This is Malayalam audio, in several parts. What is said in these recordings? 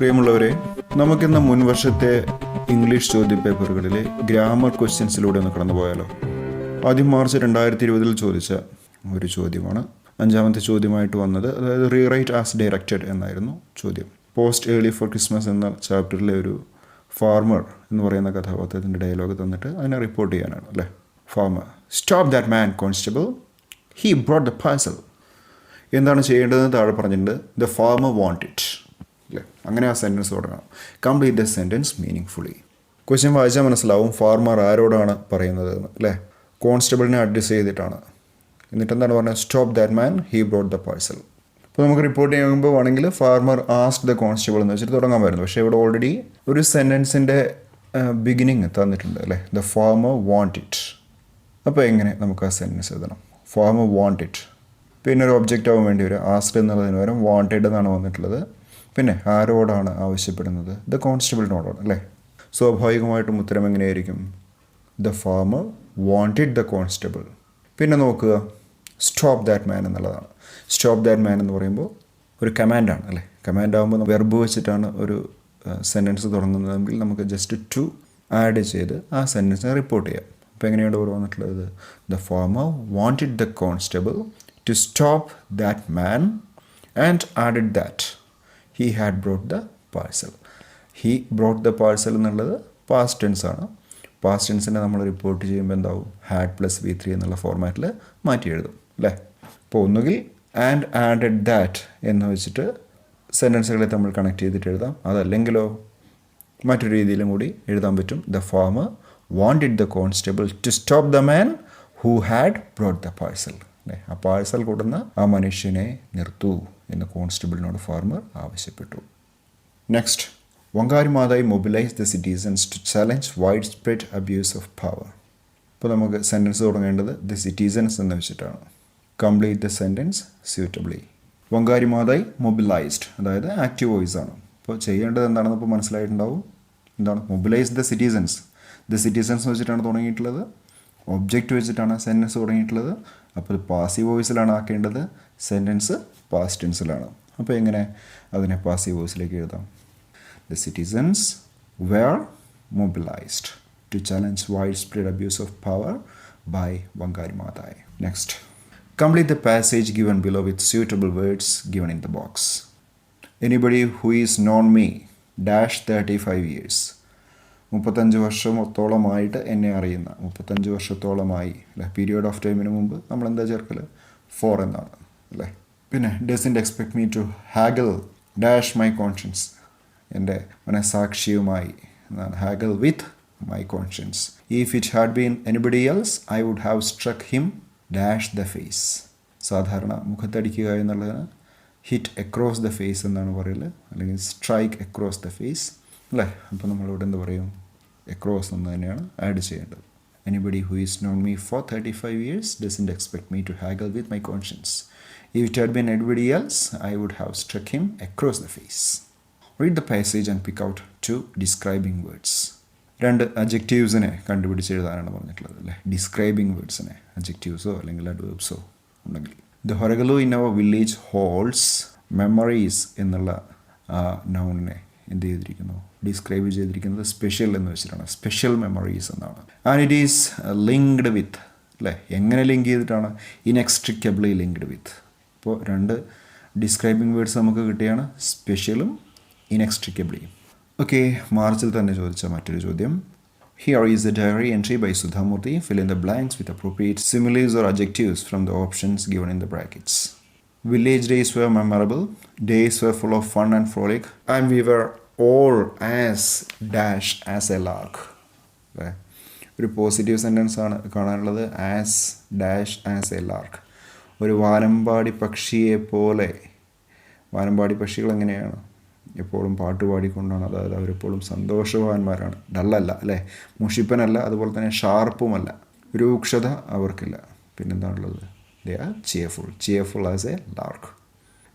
പ്രിയമുള്ളവരെ, നമുക്കിന്ന് മുൻവർഷത്തെ ഇംഗ്ലീഷ് ചോദ്യപേപ്പറുകളിലെ ഗ്രാമർ ക്വസ്റ്റ്യൻസിലൂടെ ഒന്ന് കടന്നു പോയാലോ. ആദ്യം മാർച്ച് 2020 ചോദിച്ച ഒരു ചോദ്യമാണ്. 5ാമത്തെ ചോദ്യമായിട്ട് വന്നത്, അതായത് റീറൈറ്റ് ആസ് ഡയറക്റ്റഡ് എന്നായിരുന്നു ചോദ്യം. പോസ്റ്റ് ഏർലി ഫോർ ക്രിസ്മസ് എന്ന ചാപ്റ്ററിലെ ഒരു ഫാർമർ എന്ന് പറയുന്ന കഥാപാത്രത്തിൻ്റെ ഡയലോഗ് തന്നിട്ട് അതിനെ റിപ്പോർട്ട് ചെയ്യാനാണ് അല്ലേ. Farmer: stop that man constable, he brought the parcel. എന്താണ് ചെയ്യേണ്ടതെന്ന് താഴെ പറഞ്ഞിട്ടുണ്ട്. ദ ഫാർമർ വാണ്ട് ഇറ്റ് അല്ലേ. അങ്ങനെ ആ സെൻറ്റൻസ് തുടങ്ങണം. Complete the sentence meaning fully. Question വായിച്ചാൽ മനസ്സിലാവും ഫാർമർ ആരോടാണ് പറയുന്നത് എന്ന് അല്ലേ. കോൺസ്റ്റബിളിനെ അഡ്രസ് ചെയ്തിട്ടാണ്. എന്നിട്ട് എന്താണ് പറഞ്ഞത്? Stop that man, he brought the parcel. അപ്പോൾ നമുക്ക് റിപ്പോർട്ട് ചെയ്യുമ്പോൾ ആണെങ്കിൽ ഫാർമർ ആസ്ക്ഡ് ദ കോൺസ്റ്റബിൾ എന്ന് വെച്ചിട്ട് തുടങ്ങാമായിരുന്നു. പക്ഷേ ഇവിടെ ഓൾറെഡി ഒരു സെൻറ്റൻസിൻ്റെ ബിഗിനിങ് തന്നിട്ടുണ്ട് അല്ലേ. The farmer want it. അപ്പോൾ എങ്ങനെ നമുക്ക് ആ സെൻറ്റൻസ് എഴുതണം? ഫാർമർ വാണ്ട് ഇറ്റ്, പിന്നെ ഒരു ഒബ്ജക്റ്റ് ആവാൻ വേണ്ടി വരും. ആസ്ക്ഡ് എന്നുള്ളതിന് പകരം വാണ്ടഡ് എന്നാണ് വന്നിട്ടുള്ളത്. പിന്നെ ആരോടാണ് ആവശ്യപ്പെടുന്നത്? ദ കോൺസ്റ്റബിളിനോടാണ് അല്ലേ. സ്വാഭാവികമായിട്ടും ഉത്തരം എങ്ങനെയായിരിക്കും? The farmer wanted the constable. പിന്നെ നോക്കുക, സ്റ്റോപ്പ് ദാറ്റ് മാൻ എന്നുള്ളതാണ്. സ്റ്റോപ്പ് ദാറ്റ് മാൻ എന്ന് പറയുമ്പോൾ ഒരു കമാൻഡാണ് അല്ലേ. കമാൻഡ് ആകുമ്പോൾ വെർബ് വെച്ചിട്ടാണ് ഒരു സെൻറ്റൻസ് തുടങ്ങുന്നതെങ്കിൽ നമുക്ക് ജസ്റ്റ് ടു ആഡ് ചെയ്ത് ആ സെൻറ്റൻസിനെ റിപ്പോർട്ട് ചെയ്യാം. അപ്പോൾ എങ്ങനെയാണ് ഇവിടെ വന്നിട്ടുള്ളത്? The farmer wanted the constable to stop that man and added that he had brought the parcel. He brought the parcel എന്നുള്ളത് പാസ്റ്റ് ടെൻസ് ആണ്. പാസ്റ്റ് ടെൻസിനെ നമ്മൾ റിപ്പോർട്ട് ചെയ്യുമ്പോൾ എന്താവും? ഹാഡ് പ്ലസ് V3 എന്നുള്ള ഫോർമാറ്റിൽ മാറ്റി എഴുതും അല്ലേ. അപ്പോൾ ഒന്നുകിൽ ആൻഡ് ആഡഡ് ദാറ്റ് എന്ന് വെച്ചിട്ട് സെൻറ്റൻസുകളെ നമ്മൾ കണക്ട് ചെയ്തിട്ട് എഴുതാം. അതല്ലെങ്കിലോ മറ്റൊരു രീതിയിലും കൂടി എഴുതാൻ പറ്റും. The farmer wanted the constable to stop the man who had brought the parcel. ആ പാഴ്സൽ കൊടുന്ന ആ മനുഷ്യനെ നിർത്തൂ എന്ന് കോൺസ്റ്റബിളിനോട് ഫാർമർ ആവശ്യപ്പെട്ടു. Next, Wangari Maathai mobilise the citizens to challenge widespread abuse of power. ഇപ്പോൾ നമുക്ക് സെൻറ്റൻസ് തുടങ്ങേണ്ടത് ദ സിറ്റിസൺസ് എന്ന് വെച്ചിട്ടാണ്. Complete the sentence suitably. Wangari Maathai mobilised, അതായത് ആക്റ്റീവ് വോയിസ് ആണ്. ഇപ്പോൾ ചെയ്യേണ്ടത് എന്താണെന്ന് ഇപ്പോൾ മനസ്സിലായിട്ടുണ്ടാവും. എന്താണ്? Mobilise the citizens. The citizens വെച്ചിട്ടാണ് തുടങ്ങിയിട്ടുള്ളത്. ഒബ്ജക്റ്റ് വെച്ചിട്ടാണ് സെൻറ്റൻസ് തുടങ്ങിയിട്ടുള്ളത്. അപ്പോൾ പാസീവ് വോയിസിലാണ് ആക്കേണ്ടത്. സെൻറ്റൻസ് പാസ്റ്റ് ടെൻസിലാണ്. അപ്പോൾ എങ്ങനെ അതിനെ പാസീവ് വോയിസിലേക്ക് എഴുതാം? The citizens were mobilised to challenge widespread abuse of power by Wangari Maathai. Next, complete the passage given below with suitable words given in the box. Anybody who is known me dash 35 years. 35 വർഷത്തോളമായിട്ട് എന്നെ അറിയുന്ന. 35 വർഷത്തോളമായി അല്ലേ. പീരിയഡ് ഓഫ് ടൈമിന് മുമ്പ് നമ്മൾ എന്താ ചേർക്കൽ? 4 എന്നാണ് അല്ലേ. പിന്നെ doesn't expect me to haggle dash my conscience. എൻ്റെ മനസാക്ഷിയുമായി എന്നാണ്. Haggle with my conscience. If it had been anybody else I would have struck him dash the face. സാധാരണ മുഖത്തടിക്കുക എന്നുള്ളതിന് ഹിറ്റ് അക്രോസ് ദ ഫേസ് എന്നാണ് പറയൽ, അല്ലെങ്കിൽ സ്ട്രൈക്ക് അക്രോസ് ദ ഫേസ് അല്ലേ. അപ്പോൾ നമ്മളിവിടെ എന്താ പറയും? അക്രോസ് എന്ന് തന്നെയാണ് ആഡ് ചെയ്യേണ്ടത്. Anybody who is known me for 35 years doesn't expect me to haggle with my conscience. If it had been anybody else I would have struck him across the face. Read the passage and pick out 2 describing words. 2 അഡ്ജക്റ്റീവ്സിനെ കണ്ടുപിടിച്ച് എഴുതാനാണ് പറഞ്ഞിട്ടുള്ളത് അല്ലേ. ഡിസ്ക്രൈബിംഗ് വേർഡ്സിനെ, അഡ്ജക്റ്റീവ്സോ അല്ലെങ്കിൽ അഡ്വേർബ്സോ ഉണ്ടെങ്കിൽ. ദ ഹൊരഗലു in our village holds memories എന്നുള്ള നൗണിനെ എന്ത് ചെയ്തിരിക്കുന്നു? ഡിസ്ക്രൈബ് ചെയ്തിരിക്കുന്നത് സ്പെഷ്യൽ എന്ന് വെച്ചിട്ടാണ്. സ്പെഷ്യൽ മെമ്മറീസ് എന്നാണ്. And it is linked with അല്ലേ. എങ്ങനെ ലിങ്ക് ചെയ്തിട്ടാണ്? Inextricably linked with. ഇപ്പോൾ 2 ഡിസ്ക്രൈബിംഗ് വേർഡ്സ് നമുക്ക് കിട്ടിയാണ്, സ്പെഷ്യലും ഇൻഎക്സ്ട്രിക്കബിളിയും. ഓക്കെ, മാർച്ചിൽ തന്നെ ചോദിച്ച മറ്റൊരു ചോദ്യം. Here is a diary entry by Sudhamurthy. Fill in the blanks with appropriate similes or adjectives from the options given in the brackets. Village days were memorable. Days were full of fun and frolic. And we were all as dash as a lark. ഒരു പോസിറ്റീവ് സെൻറ്റൻസ് ആണ് കാണാനുള്ളത്. As dash as a Lark. ഒരു വാനമ്പാടി പക്ഷിയെ പോലെ. വാനമ്പാടി പക്ഷികൾ എങ്ങനെയാണ്? എപ്പോഴും പാട്ട് പാടിക്കൊണ്ടാണ്. അതായത് അവരെപ്പോഴും സന്തോഷവാന്മാരാണ്. ഡള്ളല്ല അല്ലേ, മുഷിപ്പനല്ല, അതുപോലെ തന്നെ ഷാർപ്പുമല്ല. രൂക്ഷത അവർക്കില്ല. പിന്നെന്താണുള്ളത്? They are cheerful as a lark.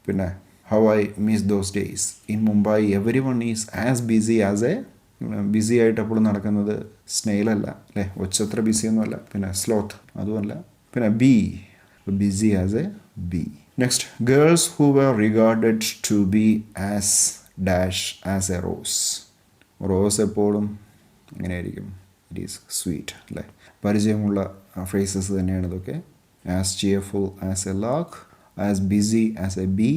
പിന്നെ how I miss those days. In Mumbai everyone is as busy as a busy ആയിട്ട് എപ്പോഴും നടക്കുന്നത് സ്നെയിലല്ല അല്ലേ, ഒച്ചത്ര ബിസിയൊന്നുമല്ല. പിന്നെ സ്ലോത്ത് അതുമല്ല. പിന്നെ busy as a bee. Next, girls who were regarded to be as dash as a rose. Rose എപ്പോഴും എങ്ങനെയായിരിക്കും? ഇറ്റ് ഈസ് സ്വീറ്റ് അല്ലേ? പരിചയമുള്ള ഫ്രേസസ് തന്നെയാണ് ഇതൊക്കെ. As cheerful as a lark, as busy as a bee,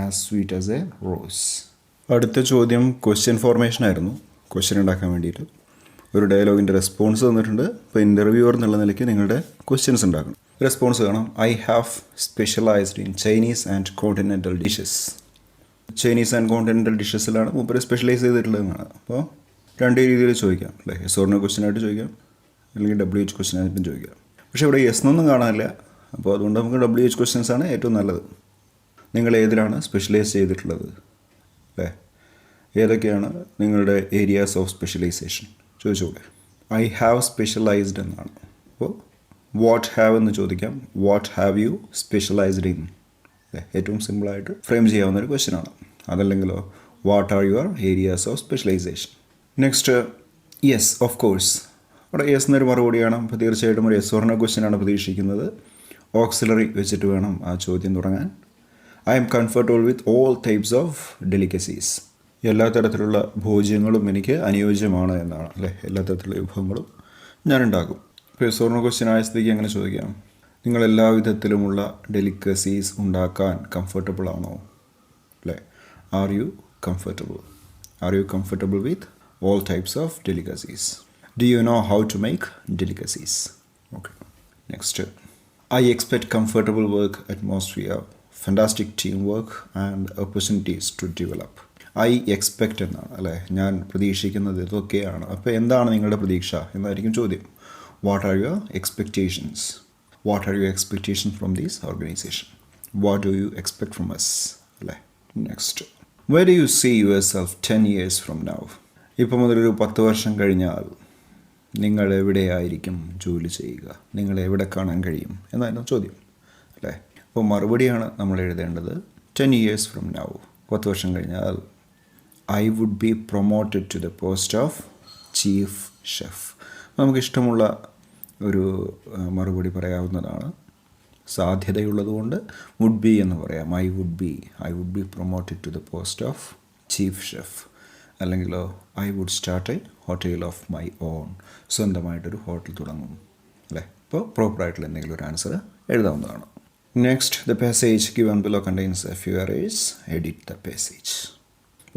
as sweet as a rose. അടുത്ത ചോദ്യം ക്വസ്റ്റ്യൻ ഫോർമേഷൻ ആയിരുന്നു. ക്വസ്റ്റ്യൻ ഉണ്ടാക്കാൻ വേണ്ടിയിട്ട് ഒരു ഡയലോഗിൻ്റെ റെസ്പോൺസ് തന്നിട്ടുണ്ട്. ഇപ്പോൾ ഇൻ്റർവ്യൂവർ എന്നുള്ള നിലയ്ക്ക് നിങ്ങളുടെ ക്വസ്റ്റ്യൻസ് ഉണ്ടാക്കണം. റെസ്പോൺസ് കാണാം. I have specialized in Chinese and continental dishes. Chinese and continental ഡിഷസിലാണ് മൂപ്പര് സ്പെഷ്യലൈസ് ചെയ്തിട്ടുള്ളതെന്നാണ്. അപ്പോൾ രണ്ട് രീതിയിൽ ചോദിക്കാം അല്ലേ? എസ് ഓർ നോ ക്വസ്റ്റ്യൻ ആയിട്ട് ചോദിക്കാം, അല്ലെങ്കിൽ WH ക്വസ്റ്റ്യൻ ആയിട്ടും ചോദിക്കാം. പക്ഷേ ഇവിടെ യെസ് എന്നൊന്നും കാണാനില്ല. അപ്പോൾ അതുകൊണ്ട് നമുക്ക് WH ക്വസ്റ്റ്യൻസ് ആണ് ഏറ്റവും നല്ലത്. നിങ്ങൾ ഏതിലാണ് സ്പെഷ്യലൈസ് ചെയ്തിട്ടുള്ളത് അല്ലേ? ഏതൊക്കെയാണ് നിങ്ങളുടെ ഏരിയാസ് ഓഫ് സ്പെഷ്യലൈസേഷൻ ചോദിച്ചോളെ. ഐ ഹാവ് സ്പെഷ്യലൈസ്ഡ് എന്നാണ്. അപ്പോൾ വാട്ട് ഹാവ് എന്ന് ചോദിക്കാം. What have you specialized in? ഏറ്റവും സിമ്പിളായിട്ട് ഫ്രെയിം ചെയ്യാവുന്ന ഒരു ക്വസ്റ്റ്യൻ ആണ്. അതല്ലെങ്കിലോ what are your areas of specialization. Next yes of course. അവിടെ യെസ് എന്നൊരു മറുപടിയാണ്. അപ്പോൾ തീർച്ചയായിട്ടും ഒരു യെസ് ഓർ നോ ക്വസ്റ്റ്യൻ ആണ് പ്രതീക്ഷിക്കുന്നത്. ഓക്സിലറി വെച്ചിട്ട് വേണം ആ ചോദ്യം തുടങ്ങാൻ. I M comfortable with all types of delicacies. എല്ലാ തരത്തിലുള്ള ഭോജ്യങ്ങളും എനിക്ക് അനുയോജ്യമാണ് എന്നാണ് അല്ലേ? എല്ലാ തരത്തിലുള്ള വിഭവങ്ങളും ഞാൻ ഉണ്ടാക്കും. ഇപ്പോൾ യെസ് ഓർ നോ ക്വസ്റ്റ്യൻ ആയ സ്ഥിതിക്ക് അങ്ങനെ ചോദിക്കാം. നിങ്ങൾ എല്ലാ വിധത്തിലുമുള്ള ഡെലിക്കസീസ് ഉണ്ടാക്കാൻ കംഫർട്ടബിൾ ആണോ അല്ലേ? Are you comfortable? Are you comfortable with all types of delicacies? Do you know how to make delicacies? Okay. Next. I expect comfortable work atmosphere, fantastic teamwork and opportunities to develop. I expect എന്നാണ് അല്ലേ? ഞാൻ പ്രതീക്ഷിക്കുന്നത് ഇതൊക്കെയാണ്. അപ്പോൾ എന്താണ് നിങ്ങളുടെ പ്രതീക്ഷ എന്നായിരിക്കും ചോദ്യം. What are your expectations? What are your expectations from this organization? What do you expect from us? അല്ലേ? Next. Where do you see yourself 10 years from now? ഇപ്പോൾ മുതലൊരു 10 വർഷം കഴിഞ്ഞാൽ നിങ്ങൾ എവിടെയായിരിക്കും ജോലി ചെയ്യുക? നിങ്ങൾ എവിടെ കാണാൻ കഴിയും എന്നായിരുന്നു ചോദ്യം അല്ലേ? അപ്പോൾ മറുപടിയാണ് നമ്മൾ എഴുതേണ്ടത്. 10 years from now, 10 വർഷം കഴിഞ്ഞാൽ I would be promoted to the post of chief chef. നമുക്കിഷ്ടമുള്ള ഒരു മറുപടി പറയാവുന്നതാണ്. സാധ്യതയുള്ളതുകൊണ്ട് വുഡ് ബി എന്ന് പറയാം. I would be promoted to the post of chief chef. അല്ലെങ്കിലോ I would start a hotel of my own. സ്വന്തമായിട്ടൊരു ഹോട്ടൽ തുടങ്ങും അല്ലേ? അപ്പോൾ പ്രോപ്പറായിട്ടുള്ള എന്തെങ്കിലും ഒരു ആൻസർ എഴുതാവുന്നതാണ്. Next, the passage given below contains a few errors. Edit the passage.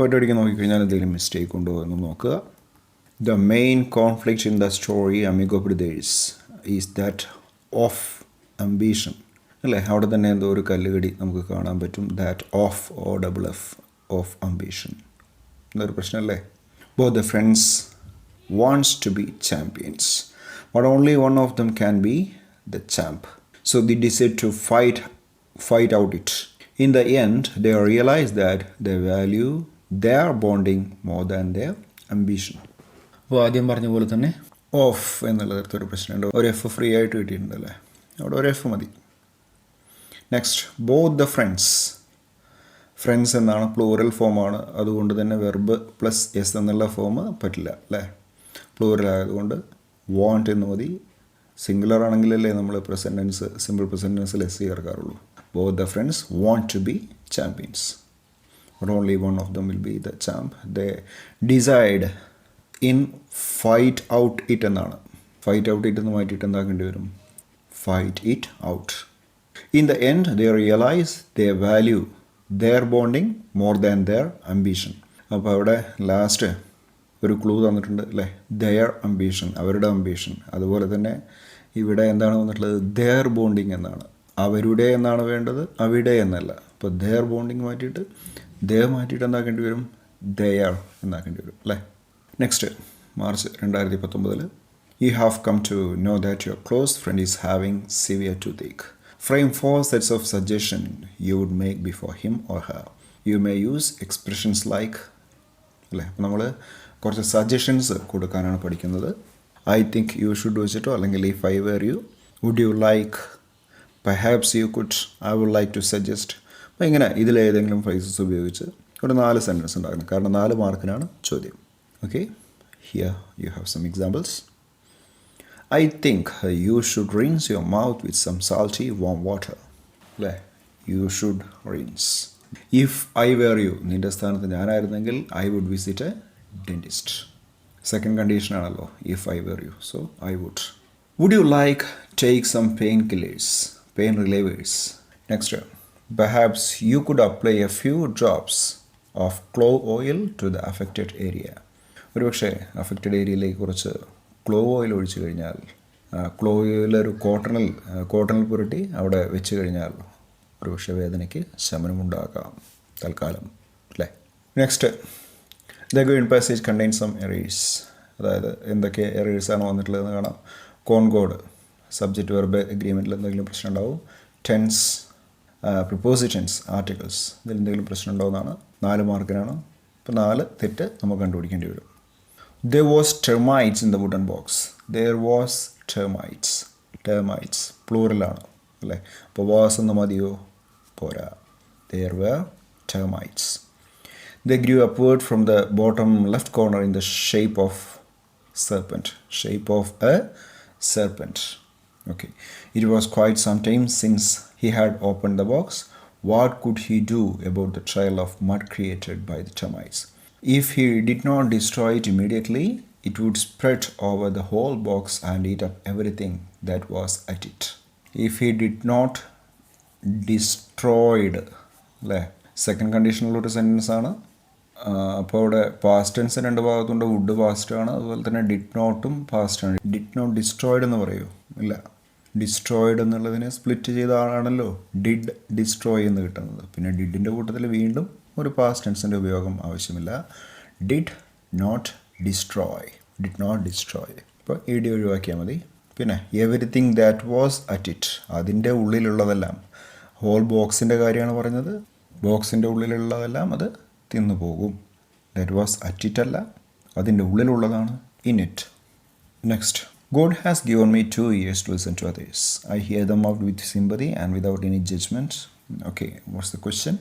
ഒറ്റയടിക്ക് നോക്കിക്കഴിഞ്ഞാൽ എന്തെങ്കിലും മിസ്റ്റേക്ക് ഉണ്ടോ എന്ന് നോക്കുക. The main conflict in the story Amigo Brothers is that of ambition അല്ലേ? അവിടെ തന്നെ എന്തോ ഒരു കല്ലുകടി നമുക്ക് കാണാൻ പറ്റും. That of OFF of ambition എന്നൊരു പ്രശ്നമല്ലേ? Both the friends wants to be champions but only one of them can be the champ. So the decide to fight out it. In the end they realise that the value their bonding more than their ambition. അപ്പോൾ ആദ്യം പറഞ്ഞ പോലെ തന്നെ ഓഫ് എന്നുള്ള തരത്തിലൊരു പ്രശ്നമുണ്ട്. ഒരു എഫ് ഫ്രീ ആയിട്ട് കിട്ടിയിട്ടുണ്ടല്ലേ? അവിടെ ഒരു എഫ് മതി. നെക്സ്റ്റ്, ബോത്ത് ദ ഫ്രണ്ട്സ് എന്നാണ്, പ്ലൂറൽ ഫോമാണ്. അതുകൊണ്ട് തന്നെ വെർബ് പ്ലസ് എസ് എന്നുള്ള ഫോം പറ്റില്ല അല്ലേ? പ്ലൂറൽ ആയതുകൊണ്ട് വാണ്ട് എന്ന് മതി. സിംഗുലർ ആണെങ്കിലല്ലേ നമ്മൾ സിമ്പിൾ പ്രസൻറ്റ് ടെൻസിൽ എസ് ചേർക്കാറുള്ളൂ. Both the friends want to be champions but only one of them will be the champ. They decide in fight out it എന്നാണ്. ഫൈറ്റ് ഔട്ട് ഇറ്റ് എന്ന് മാറ്റിയിട്ട് എന്താക്കേണ്ടി വരും? Fight it out. In the end they realize they value their bonding more than their ambition. അപ്പോൾ അവിടെ ലാസ്റ്റ് ഒരു ക്ലൂ തന്നിട്ടുണ്ട് അല്ലേ? their ambition, അവരുടെ അംബീഷൻ. അതുപോലെ തന്നെ ഇവിടെ എന്താണ് വന്നിട്ടുള്ളത്? their bonding എന്നാണ്. അവരുടെ എന്നാണ് വേണ്ടത്, അവിടെ എന്നല്ല. അപ്പോൾ their bonding മാറ്റിയിട്ട് എന്താക്കേണ്ടി വരും? ദയർ എന്നാക്കേണ്ടി വരും അല്ലേ? Next, March 2019. You have come to know that your close friend is having severe toothache. Frame 4 sets of suggestion you would make before him or her. You may use expressions like അല്ലേ? അപ്പോൾ നമ്മൾ കുറച്ച് സജഷൻസ് കൊടുക്കാനാണ് പഠിക്കുന്നത്. ഐ തിങ്ക് യു ഷുഡ് വെച്ചിട്ടോ, അല്ലെങ്കിൽ if I were you, would you like, perhaps you could, I would like to suggest. അപ്പോൾ ഇങ്ങനെ ഇതിലേതെങ്കിലും ഫ്രേസസ് ഉപയോഗിച്ച് ഒരു 4 സെൻറ്റൻസ് ഉണ്ടാക്കണം. കാരണം 4 മാർക്കിനാണ് ചോദ്യം. Okay, here you have some examples. I think you should rinse your mouth with some salty warm water അല്ലേ? You should rinse. If I were you, നിൻ്റെ സ്ഥാനത്ത് ഞാനായിരുന്നെങ്കിൽ I would visit a dentist. Second കണ്ടീഷനാണല്ലോ if I were you, so I would you like take some pain killers, pain relievers. Next, perhaps you could apply a few drops of clove oil to the affected area. ഒരുപക്ഷെ അഫക്റ്റഡ് ഏരിയയിലേക്ക് കുറച്ച് ക്ലോവ് ഓയിൽ ഒഴിച്ചു കഴിഞ്ഞാൽ, ക്ലോവ് ഓയിലൊരു കോട്ടണിൽ പുരട്ടി അവിടെ വെച്ച് കഴിഞ്ഞാൽ ഒരുപക്ഷെ വേദനയ്ക്ക് ശമനമുണ്ടാകാം തൽക്കാലം, അല്ലേ? Next, the given passage contains some errors. അതായത് എന്തൊക്കെ എറേഴ്സാണ് വന്നിട്ടുള്ളതെന്ന് കാണാം. കോൺകോഡ്, സബ്ജക്റ്റ് വെർബ് എഗ്രിമെൻറ്റിൽ എന്തെങ്കിലും പ്രശ്നം ഉണ്ടാവും. ടെൻസ്, പ്രിപ്പോസിഷൻസ്, ആർട്ടിക്കിൾസ്, ഇതിൽ എന്തെങ്കിലും പ്രശ്നം ഉണ്ടാവുന്നതാണ്. 4 മാർക്കിനാണ്. ഇപ്പോൾ 4 തെറ്റ് നമുക്ക് കണ്ടുപിടിക്കേണ്ടി വരും. There was termites in the wooden box. There was termites. Termites പ്ലൂറലാണ്, അല്ലേ? അപ്പോൾ വാസ് എന്ന് മതിയോ? പോരാ. There were termites. They grew upward from the bottom left corner in the shape of serpent. Shape of a serpent. Okay. It was quite some time since he had opened the box. What could he do about the trail of mud created by the termites? If he did not destroy it immediately, it would spread over the whole box and eat up everything that was at it. If he did not destroyed, അല്ലേ? സെക്കൻഡ് കണ്ടീഷനിലൊരു സെൻറ്റൻസ് ആണ്. അപ്പോൾ അവിടെ പാസ്റ്റ് ടെൻസ് 2 ഭാഗത്തുണ്ട്. വുഡ് പാസ്റ്റ് ആണ്, അതുപോലെ തന്നെ ഡിഡ് നോട്ടും പാസ്റ്റ് ആണ്. ഡിഡ് നോട്ട് ഡിസ്ട്രോയിഡ് എന്ന് പറയൂ? ഇല്ല. ഡിസ്ട്രോയിഡ് എന്നുള്ളതിനെ സ്പ്ലിറ്റ് ചെയ്ത ആളാണല്ലോ ഡിഡ് ഡിസ്ട്രോയ് എന്ന് കിട്ടുന്നത്. പിന്നെ ഡിഡിൻ്റെ കൂട്ടത്തിൽ വീണ്ടും ഒരു പാസ്റ്റ് ടെൻസിൻ്റെ ഉപയോഗം ആവശ്യമില്ല. Did not destroy. ഇപ്പോൾ ഇ ഡി ഒഴിവാക്കിയാൽ മതി. പിന്നെ everything that was at it, അതിൻ്റെ ഉള്ളിലുള്ളതെല്ലാം. ഹോൾ ബോക്സിൻ്റെ കാര്യമാണ് പറഞ്ഞത്. ബോക്സിൻ്റെ ഉള്ളിലുള്ളതെല്ലാം അത് തിന്നു പോകും. ദാറ്റ് വാസ് അറ്റ് ഇറ്റ് അല്ല, അതിൻ്റെ ഉള്ളിലുള്ളതാണ് in it. Next, God has given me 2 ears to listen to others. I hear them out with sympathy and without any judgment. Okay, what's the question?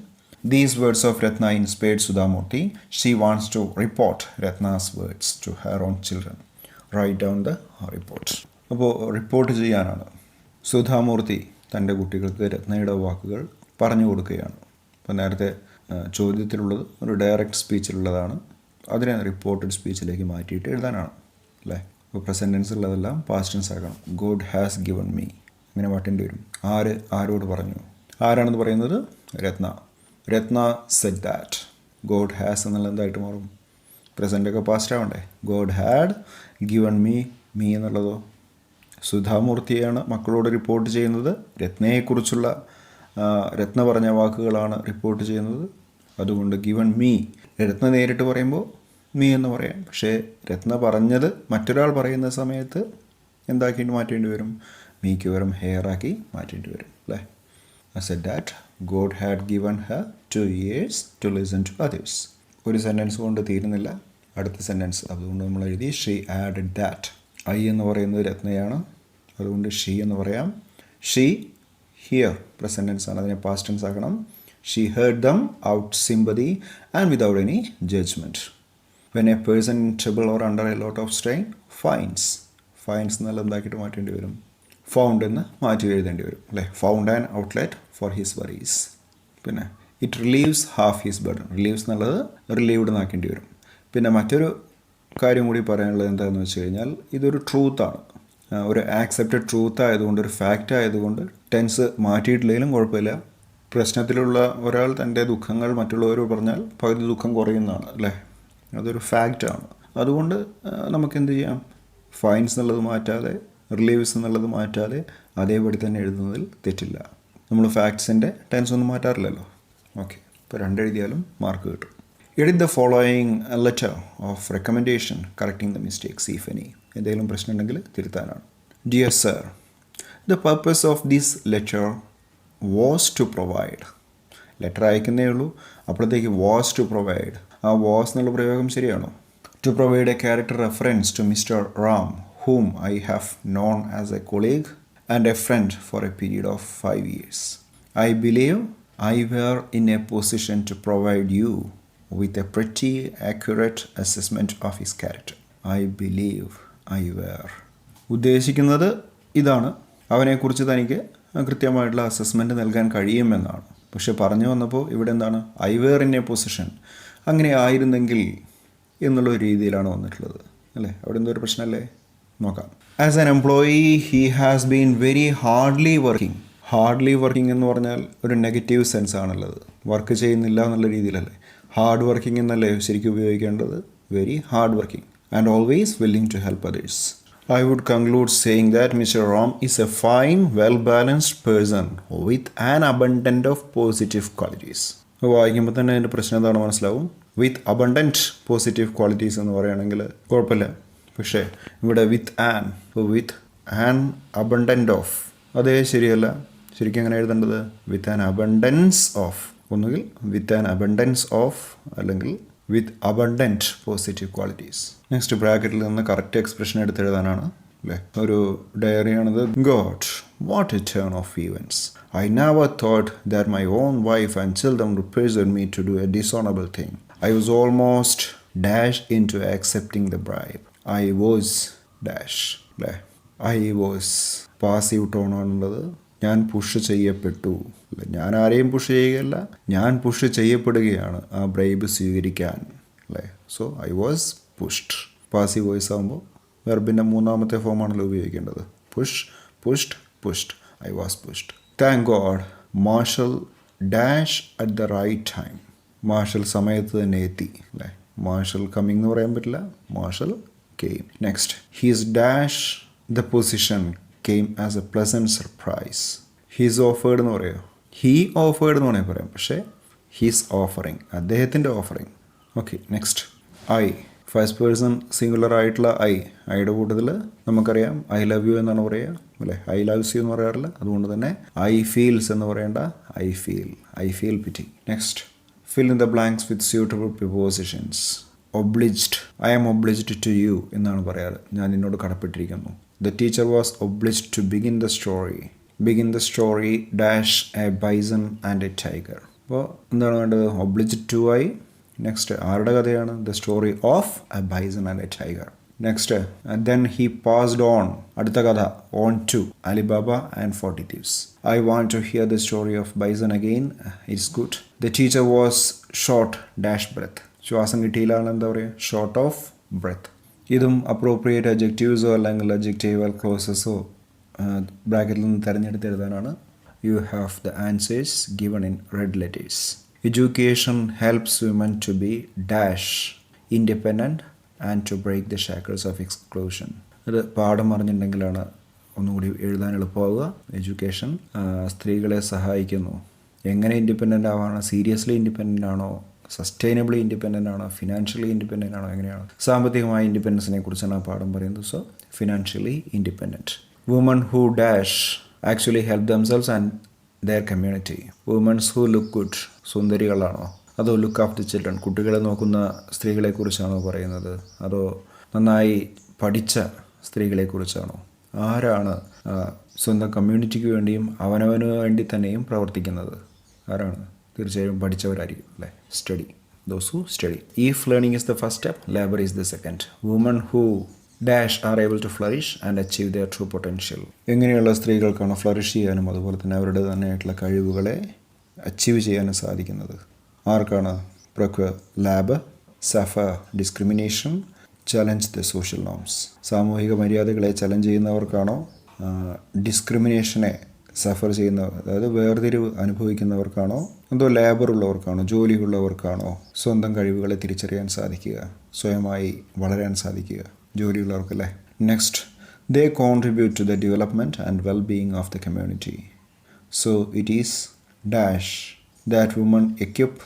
These words of Ratna inspired Sudhamurti. She wants to report Ratna's words to her own children. Write down the report. അപ്പോൾ റിപ്പോർട്ട് ചെയ്യാനാണ് സുധാമൂർത്തി തൻ്റെ കുട്ടികൾക്ക് രത്നയുടെ വാക്കുകൾ പറഞ്ഞു കൊടുക്കുകയാണ്. അപ്പോൾ നേരത്തെ ചോദ്യത്തിലുള്ളത് ഒരു ഡയറക്റ്റ് സ്പീച്ചിലുള്ളതാണ്. അതിനെ റിപ്പോർട്ടഡ് സ്പീച്ചിലേക്ക് മാറ്റിയിട്ട് എഴുതാനാണ്, അല്ലേ? ഇപ്പോൾ പ്രസൻറ്റ് ടെൻസ് ഉള്ളതെല്ലാം പാസ്റ്റ് ടെൻസ് ആക്കണം. ഗോഡ് ഹാസ് ഗിവൺ മീ, അങ്ങനെ മാറ്റേണ്ടി വരും. ആരോട് പറഞ്ഞു? ആരാണെന്ന് പറയുന്നത്? Ratna said that. God has എന്നുള്ള എന്തായിട്ട് മാറും? പ്രസൻറ്റൊക്കെ പാസ്റ്റ് ആവണ്ടേ? ഗോഡ് ഹാഡ് ഗിവൺ മീ എന്നുള്ളതോ? സുധാമൂർത്തിയാണ് മക്കളോട് റിപ്പോർട്ട് ചെയ്യുന്നത്. രത്നയെക്കുറിച്ചുള്ള രത്ന പറഞ്ഞ വാക്കുകളാണ് റിപ്പോർട്ട് ചെയ്യുന്നത്. അതുകൊണ്ട് ഗിവൺ മീ, രത്ന നേരിട്ട് പറയുമ്പോൾ മീ എന്ന് പറയാം. പക്ഷേ രത്ന പറഞ്ഞത് മറ്റൊരാൾ പറയുന്ന സമയത്ത് എന്താക്കിയിട്ട് മാറ്റേണ്ടി വരും? മീക്ക് പകരം ഹെയറാക്കി മാറ്റേണ്ടി വരും, അല്ലേ? Z that God had given Har 2 ears to listen to others. ഒരു സെൻറ്റൻസ് കൊണ്ട് തീരുന്നില്ല, അടുത്ത സെൻറ്റൻസ്. അതുകൊണ്ട് നമ്മൾ എഴുതി ഷീ ആഡഡ് ദാറ്റ്. ഐ എന്ന് പറയുന്നത് രത്നയാണ്, അതുകൊണ്ട് ഷീ എന്ന് പറയാം. ഷീ ഹിയർ പ്രസൻറ്റ് ടെൻസ് ആണ്, അതിനെ പാസ്റ്റ് ടെൻസ് ആക്കണം. She heard them out sympathy and without any judgement. When a person in trouble or under a lot of strain, finds എന്നുള്ള എന്താക്കിയിട്ട് മാറ്റേണ്ടി വരും? ഫൗണ്ട് എന്ന് മാറ്റി എഴുതേണ്ടി വരും, അല്ലേ? Found an outlet for his worries. പിന്നെ it relieves half his burden. Relieves എന്നുള്ളത് റിലീവ്ഡ് എന്നാക്കേണ്ടി വരും. പിന്നെ മറ്റൊരു കാര്യം കൂടി പറയാനുള്ളത് എന്താണെന്ന് വെച്ച് കഴിഞ്ഞാൽ ഇതൊരു ട്രൂത്താണ്, ഒരു ആക്സെപ്റ്റഡ് ട്രൂത്ത് ആയതുകൊണ്ട്, ഒരു ഫാക്റ്റ് ആയതുകൊണ്ട് ടെൻസ് മാറ്റിയിട്ടില്ലെങ്കിലും കുഴപ്പമില്ല. പ്രശ്നത്തിലുള്ള ഒരാൾ തൻ്റെ ദുഃഖങ്ങൾ മറ്റുള്ളവരോട് പറഞ്ഞാൽ പകുതി ദുഃഖം കുറയുന്നതാണ്, അല്ലേ? അതൊരു ഫാക്റ്റാണ്. അതുകൊണ്ട് നമുക്ക് എന്ത് ചെയ്യാം? ഫൈൻസ് എന്നുള്ളത് മാറ്റാതെ, റിലീവ്സ് എന്നുള്ളത് മാറ്റാതെ അതേപടി തന്നെ എഴുതുന്നതിൽ തെറ്റില്ല. നമ്മൾ ഫാക്ട്സിൻ്റെ ടെൻസ് ഒന്നും മാറ്റാറില്ലല്ലോ. ഓക്കെ, ഇപ്പോൾ 2 എഴുതിയാലും മാർക്ക് കിട്ടും. Edit the following letter of recommendation correcting the mistakes if any. എന്തെങ്കിലും പ്രശ്നം ഉണ്ടെങ്കിൽ തിരുത്താനാണ്. Dear sir, the purpose of this letter was to provide. Letter അയക്കുന്നേ ഉള്ളൂ, അപ്പോഴത്തേക്ക് വാസ് ടു പ്രൊവൈഡ്. ആ വാസ് എന്നുള്ള പ്രയോഗം ശരിയാണോ? To provide a character reference to mister Ram, whom I have known as a colleague and a friend for a period of 5 years. I believe I were in a position to provide you with a pretty accurate assessment of his character. I believe I were. ഉദ്ദേശിക്കുന്നത് ഇതാണ്, അവനെക്കുറിച്ച് തനിക്ക് കൃത്യമായിട്ടുള്ള അസസ്മെൻറ്റ് നൽകാൻ കഴിയുമെന്നാണ്. പക്ഷെ പറഞ്ഞു വന്നപ്പോൾ ഇവിടെ എന്താണ് I were in a position, അങ്ങനെ ആയിരുന്നെങ്കിൽ എന്നുള്ള ഒരു രീതിയിലാണ് വന്നിട്ടുള്ളത് അല്ലേ. അവിടെ എന്തോ ഒരു പ്രശ്നമല്ലേ, നോക്കാം. As an employee he has been very hardly working. Hardly working എന്ന് പറഞ്ഞാൽ ഒരു നെഗറ്റീവ് സെൻസ് ആണുള്ളത്, വർക്ക് ചെയ്യുന്നില്ല എന്നുള്ള രീതിയിലല്ലേ. ഹാർഡ് വർക്കിംഗ് എന്നല്ലേ ശരിക്കും ഉപയോഗിക്കേണ്ടത്, very hard working and always willing to help others. I would conclude saying that Mr. Ram is a fine, well-balanced person with an abundance of positive qualities. വായിക്കുമ്പോൾ തന്നെ അതിൻ്റെ പ്രശ്നം എന്താണെന്ന് മനസ്സിലാവും. വിത്ത് അബണ്ടൻറ്റ് പോസിറ്റീവ് ക്വാളിറ്റീസ് എന്ന് പറയുകയാണെങ്കിൽ കുഴപ്പമില്ല. പക്ഷേ ഇവിടെ വിത്ത് ആൻ അബണ്ടൻറ്റ് ഓഫ്, അതേ ശരിയല്ല. ശരിക്കും എങ്ങനെ എഴുതേണ്ടത്, വിത്ത് ആൻ അബണ്ടൻസ് ഓഫ്, ഒന്നുകിൽ വിത്ത് ആൻ അബണ്ടൻസ് ഓഫ് അല്ലെങ്കിൽ with abundant positive qualities. Next ബ്രാക്കറ്റിൽ നിന്ന് കറക്റ്റ് എക്സ്പ്രഷൻ എടുത്ത് എഴുതാനാണ് അല്ലേ. ഒരു ഡയറിയാണിത്. God what a turn of events. I never thought that my own wife and children would present me to do a dishonorable thing. I was almost dashed into accepting the bribe. I was dash അല്ലേ. I was പാസീവ് ടോൺ ആണുള്ളത്. ഞാൻ പുഷ് ചെയ്യപ്പെട്ടു, ഞാൻ ആരെയും പുഷ് ചെയ്യുകയല്ല, ഞാൻ പുഷ് ചെയ്യപ്പെടുകയാണ് ആ ബ്രൈബ് സ്വീകരിക്കാൻ അല്ലേ. So I was pushed. Passive voice ആകുമ്പോൾ വെർബിൻ്റെ മൂന്നാമത്തെ ഫോമാണല്ലോ ഉപയോഗിക്കേണ്ടത്. Pushed. I was pushed. Thank God Marshal dash at the right time. Marshal സമയത്ത് തന്നെ എത്തി അല്ലേ. മാർഷൽ കമ്മിങ് എന്ന് പറയാൻ പറ്റില്ല, Marshal came. Next he's dash the position came as a pleasant surprise. He's offered എന്ന് പറയുമോ, he offered എന്ന് വേണമെങ്കിൽ പറയാം. പക്ഷേ he's offering, അദ്ദേഹത്തിൻ്റെ offering. Okay. Next I, first person singular ആയിട്ടുള്ള ഐയുടെ കൂട്ടത്തിൽ നമുക്കറിയാം ഐ ലവ് യു എന്നാണ് പറയുക അല്ലേ. ഐ ലവ്സ് യു എന്ന് പറയാറില്ല. അതുകൊണ്ട് തന്നെ ഐ ഫീൽസ് എന്ന് പറയേണ്ട I feel പിറ്റി. Next fill in the blanks with suitable prepositions. Obliged, I am obliged to you എന്നാണ് പറയാറ്. ഞാൻ നിന്നോട് കടപ്പെട്ടിരിക്കുന്നു. The teacher was obliged to begin the story dash a bison and a tiger. അപ്പോൾ എന്താണ് വേണ്ടത്, obliged to I. നെക്സ്റ്റ് ആരുടെ കഥയാണ്, the story of a bison and a tiger. Next then he passed on, അടുത്ത കഥ, on to Alibaba and 40 thieves. I want to hear the story of bison again, it's good. The teacher was short dash breath. ശ്വാസം കിട്ടിയില്ലാണ് എന്താ പറയുക, ഷോർട്ട് ഓഫ് ബ്രെത്ത്. ഇതും അപ്രോപ്രിയേറ്റ് അഡ്ജക്റ്റീവ്സോ അല്ലെങ്കിൽ അഡ്ജക്റ്റീവൽ ക്ലോസസോ ബ്രാക്കറ്റിൽ നിന്ന് തിരഞ്ഞെടുത്ത് എഴുതാനാണ്. You have the answers given in red letters. Education helps women to be dash independent and to break the shackles of exclusion. ഇത് പാഠം അറിഞ്ഞിട്ടുണ്ടെങ്കിലാണ് ഒന്നുകൂടി എഴുതാൻ എളുപ്പമാവുക. എഡ്യൂക്കേഷൻ സ്ത്രീകളെ സഹായിക്കുന്നു. എങ്ങനെ ഇൻഡിപെൻഡൻ്റ് ആവാണ്, സീരിയസ്ലി ഇൻഡിപെൻഡൻ്റ് ആണോ, സസ്റ്റൈനബിളി ഇൻഡിപെൻഡൻ്റ് ആണോ, ഫിനാൻഷ്യലി ഇൻഡിപെൻഡൻ്റ് ആണോ, എങ്ങനെയാണ്, സാമ്പത്തികമായ ഇൻഡിപെൻഡൻസിനെ കുറിച്ചാണ് ആ പാഠം പറയുന്നത്. So financially independent. Woman who dash actually help themselves and their community. Women's who look good, സുന്ദരികളാണോ, അതോ ലുക്ക് ആഫ്റ്റർ ചിൽഡ്രൻ, കുട്ടികളെ നോക്കുന്ന സ്ത്രീകളെക്കുറിച്ചാണോ പറയുന്നത്, അതോ നന്നായി പഠിച്ച സ്ത്രീകളെക്കുറിച്ചാണോ, ആരാണ് സ്വന്തം കമ്മ്യൂണിറ്റിക്ക് വേണ്ടിയും അവനവന് വേണ്ടി തന്നെയും പ്രവർത്തിക്കുന്നത്, ആരാണ്, തീർച്ചയായും പഠിച്ചവരായിരിക്കും അല്ലേ. Study, those who study. If learning is the first step, labour is the second. Woman who dash are able to flourish and achieve their true potential. എങ്ങനെയുള്ള സ്ത്രീകൾക്കാണ് ഫ്ലറിഷ് ചെയ്യാനും അതുപോലെ തന്നെ അവരുടെ തന്നെയായിട്ടുള്ള കഴിവുകളെ അച്ചീവ് ചെയ്യാനും സാധിക്കുന്നത്? ആർക്കാണ്? Procure lab, suffer discrimination, challenge the social norms. സാമൂഹിക മര്യാദകളെ ചലഞ്ച് ചെയ്യുന്നവർക്കാണോ, ഡിസ്ക്രിമിനേഷനെ സഫർ ചെയ്യുന്നവർ, അതായത് വേർതിരിവ് അനുഭവിക്കുന്നവർക്കാണോ, അതോ ലേബർ ഉള്ളവർക്കാണോ, ജോലിയുള്ളവർക്കാണോ സ്വന്തം കഴിവുകളെ തിരിച്ചറിയാൻ സാധിക്കുക, സ്വയമായി വളരാൻ സാധിക്കുക? ജോലിയുള്ളവർക്കല്ലേ. Next, they contribute to the development and well being of the community. So it is dash that woman equip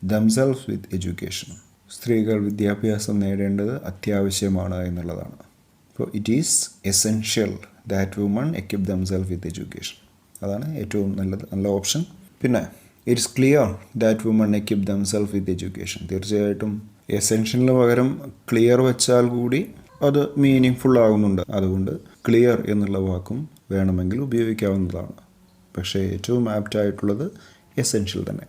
themselves with education. സ്ത്രീകൾ വിദ്യാഭ്യാസം നേടേണ്ടത് അത്യാവശ്യമാണ് എന്നുള്ളതാണ്. അപ്പോൾ it is essential that woman equip themselves with education. അതാണ് ഏറ്റവും നല്ല ഓപ്ഷൻ. പിന്നെ it's clear that woman equip themselves with education. തീർച്ചയായിട്ടും എസെൻഷ്യലിന് പകരം ക്ലിയർ വെച്ചാൽ കൂടി അത് മീനിങ് ഫുൾ ആകുന്നുണ്ട്. അതുകൊണ്ട് ക്ലിയർ എന്നുള്ള വാക്കും വേണമെങ്കിൽ ഉപയോഗിക്കാവുന്നതാണ്. പക്ഷേ ഏറ്റവും ആപ്റ്റ് ആയിട്ടുള്ളത് എസെൻഷ്യൽ തന്നെ.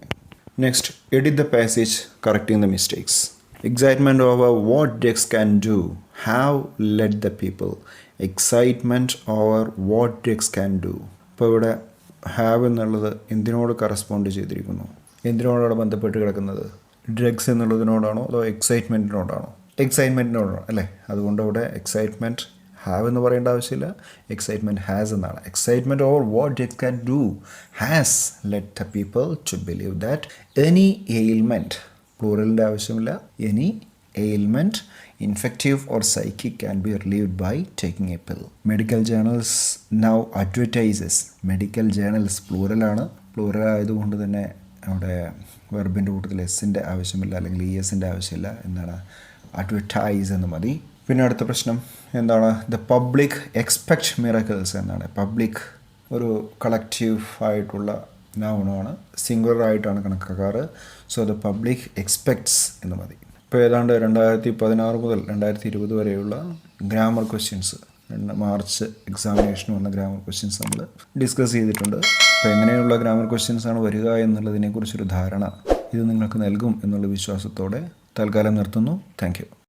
Next, edit the passage correcting the mistakes. Excitement over what drugs can do have led the people. Excitement over what drugs can do. അപ്പോൾ ഇവിടെ ഹാവ് എന്നുള്ളത് എന്തിനോട് കറസ്പോണ്ട് ചെയ്തിരിക്കുന്നു? എന്തിനോടാണ് ബന്ധപ്പെട്ട് കിടക്കുന്നത്? ഡ്രഗ്സ് എന്നുള്ളതിനോടാണോ അതോ എക്സൈറ്റ്മെൻറ്റിനോടാണോ? എക്സൈറ്റ്മെൻറ്റിനോടാണ് അല്ലേ? അതുകൊണ്ട് അവിടെ എക്സൈറ്റ്മെൻറ്റ് ഹാവ് എന്ന് പറയേണ്ട ആവശ്യമില്ല, എക്സൈറ്റ്മെൻറ്റ് ഹാസ് എന്നാണ്. Excitement over what drugs can do has let the people to believe that any ailment, പ്ലൂറലിൻ്റെ ആവശ്യമില്ല, any ailment, infective or psychic, can be relieved by taking a pill. Medical journals now advertises. Medical journals plural ആണ്. പ്ലൂറൽ ആയതുകൊണ്ട് തന്നെ അവിടെ വെർബിൻ്റെ കൂട്ടത്തിൽ എസിൻ്റെ ആവശ്യമില്ല, അല്ലെങ്കിൽ ഇ എസിൻ്റെ ആവശ്യമില്ല. എന്താണ്? അഡ്വർടൈസ് എന്ന് മതി. പിന്നെ അടുത്ത പ്രശ്നം എന്താണ്? ദ പബ്ലിക് എക്സ്പെക്ട് മിറക്കിൾസ് എന്നാണ്. പബ്ലിക് ഒരു കളക്റ്റീവ് ആയിട്ടുള്ള നൗണാണ്, സിംഗുലർ ആയിട്ടാണ് കണക്കാക്കാറ്. സോ ദ പബ്ലിക് എക്സ്പെക്ട്സ് എന്ന് മതി. ഇപ്പോൾ ഏതാണ്ട് 2016 മുതൽ 2020 വരെയുള്ള ഗ്രാമർ ക്വസ്റ്റ്യൻസ്, മാർച്ച് എക്സാമിനേഷന് വന്ന ഗ്രാമർ ക്വസ്റ്റ്യൻസ് നമ്മൾ ഡിസ്കസ് ചെയ്തിട്ടുണ്ട്. അപ്പോൾ എങ്ങനെയുള്ള ഗ്രാമർ ക്വസ്റ്റ്യൻസാണ് വരിക എന്നുള്ളതിനെക്കുറിച്ചൊരു ധാരണ ഇത് നിങ്ങൾക്ക് നൽകും എന്നുള്ള വിശ്വാസത്തോടെ തൽക്കാലം നിർത്തുന്നു. Thank you.